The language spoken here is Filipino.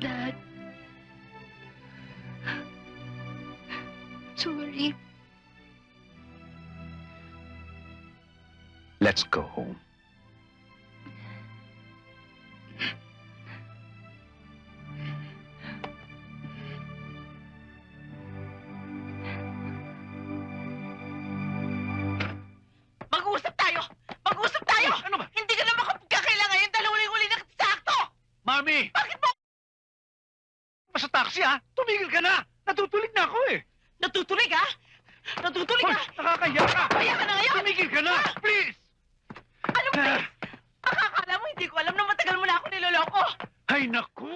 Dad. Sorry. Let's go home. Mag-uusap tayo! Mag-uusap tayo! Ano ba? Hindi ka na makapagkakailangan yung dalawang-uli na sakto! Mami! Bakit mo? Sa taxi, ha? Tumigil ka na! Natutulig na ako, eh! Natutulig, ha? Natutulig, Hoy, ha? nakakaya ka! Kaya ka na ngayon! Tumigil ka na! Please! Ano ba? Akakala mo, hindi ko alam na matagal mo na ako niloloko! Ay, naku!